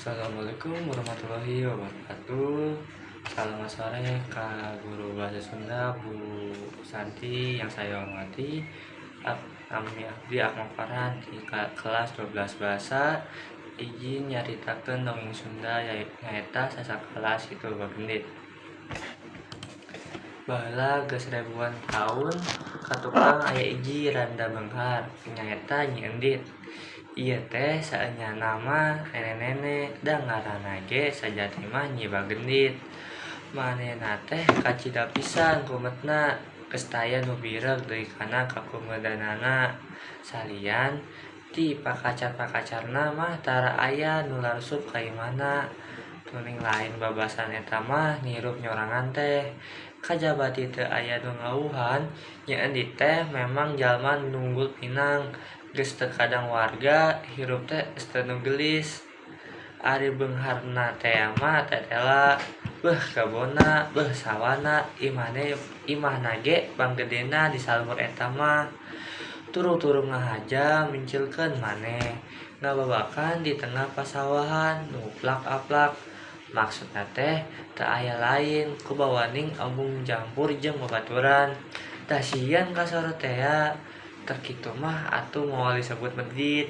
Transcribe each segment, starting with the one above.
Assalamualaikum warahmatullahi wabarakatuh. Selamat sore Kak Guru Bahasa Sunda Bu Santi yang saya hormati. Kami Abdi Akmal Farhan di kelas 12 bahasa. Izin nyaritakeun dongeng Sunda nyaeta sasakala itu bagendit. Baheula geus ribuan tahun katukang aya iji randa beunghar nyaeta Nyi Endit. Ieu teh saenyana nama nene-nene da ngaranna ge sajati mah Nyi Bagendit. Manehna teh kacida pisan kumetna, geus taya nu bireg deui kana kakumedanana. Salian ti pakacar-pakacarna mah tara aya nu larsup ka imahna. Tuning lain babasan eta mah nirup nyorangan teh. Kajaba ti teu aya nu ngawuhan, Nyi Endit teh memang jalma nu unggul pinang. Geus teu kadang warga hirup teh geus teu nu geulis. Ari beungharna teh mah tetela, beuh kebonna, beuh sawana, imahna ge panggedena di salur eta mah. Turung-turung ngahaja mincilkeun maneh, ngababakan di tengah pasawahan nu uplak-aplak. Maksudna teh teu aya lain kubawaning embung jampur jeung babaturan. Tah sieun ka Sorotea. Teu kitu mah atuh moal disebut medit.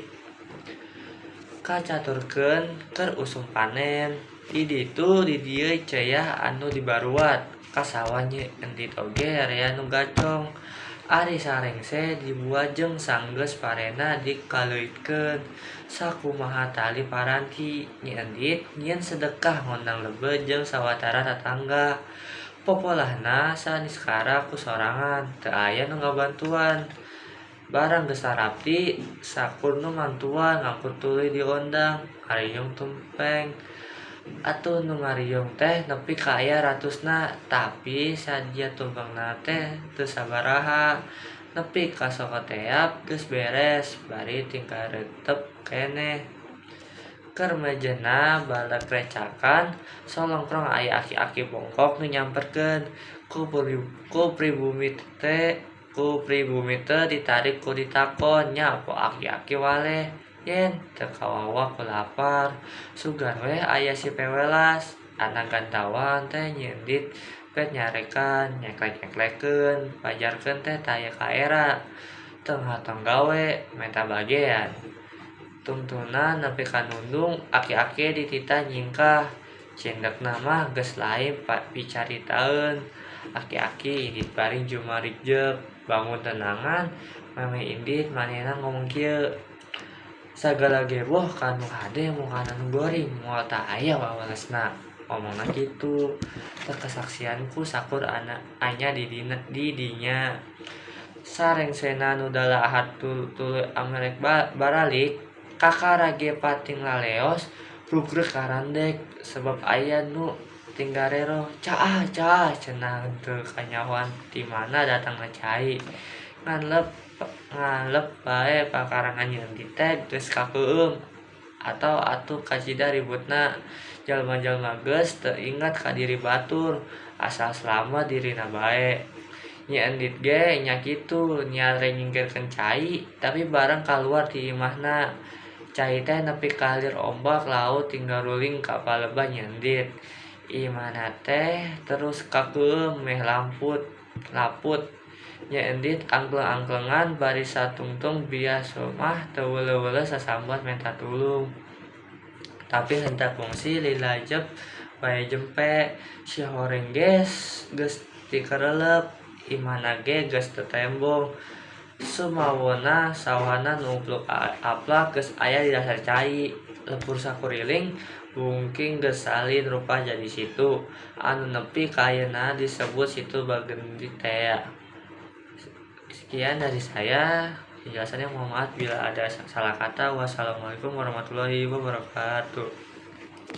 Kacaturkeun keur usum panen. Di dieu ceyah anu dibaruat. Ka sawah Nyi Endit oge rea nu gacong. Ari sarengse dibuat jeung sanggeus parena dikaleuitkeun. Sakumaha tali paranti, Nyi Endit nyieun sedekah ngondang lebeud jeung sawatara tatangga. Popolahna saniskara ku sorangan, teu aya nu ngabantuan. Barang geus sarapti, sakur nu mantuan ngangkut tuluy diondang, ngariung tumpeng. Atuh nu ngariung teh nepi ka aya ratusna, tapi sadia tumpengna teh teu sabaraha. Nepi ka sakoteap geus beres, bari tinggal reutep keneh. Keur mejena balag recakan, solongkrong aya aki-aki bongkok nu nyamperkeun. Ku pribumi teu ditarik ku ditakon, nya po aki-aki waleh. Yen teu kawawa ku lapar, sugan we aya si pewelas. Anak gantawan teh Nyi Endit pet nyarekan, nyeklek-nyeklekeun, pajarkeun teh taya kaera. Teung-hatong gawe menta bagean. Tungtuna nepi ka nundung, aki-aki dititah nyingkah. Cindekna mah geus lain picaritaeun. Aki-aki Indit paring jumarik jeuk, bangun tenangan, Meme Indit manehna ngomong kieu. Sagala geboh kanu hade moal anu goring, moal tah aya wawalesna. Ngomongna kitu. Teu kasaksianku sakur anya di dinya. Sarengsena nu dalahat tuluy amerek baralik, kakara ge pating laleos rugreg karandek sabab aya nu tinggarero. Caah cenah teu kanyahoan ti mana datangna cai. Nganlep bae pakarangan Nyi Endit teh geus kakeueum atau atuh kacida ributna. Jalma-jalma geus teu inget ka diri batur, asal slamet dirina bae. Nyi Endit ge nya kitu, niare nyingkirkeun cai, tapi bareng kaluar ti imahna. Cai teh nepi ka halir ombak laut tinggal ruling ka palebah Nyi Endit. Imahna teh terus kakeueum meh laput. Nyi Endit angkleng-angklengan bari satungtung biasa mah teu weuleuh-weuleuh sasambat menta tulung. Tapi hendak fungsi lilajep bae jempe. Si horeng geus tikereuleup, imahna ge geus teu tembong. Sumawona sawahna nu upluk-aplak geus aya di dasar cai. Lepur sakuriling bungking geus salin rupa jadi situ. Anu nepi ka ayeuna disebut Situ Bagendit tea. Sekian dari saya. Penjelasannya mohon maaf bila ada salah kata. Wassalamualaikum warahmatullahi wabarakatuh.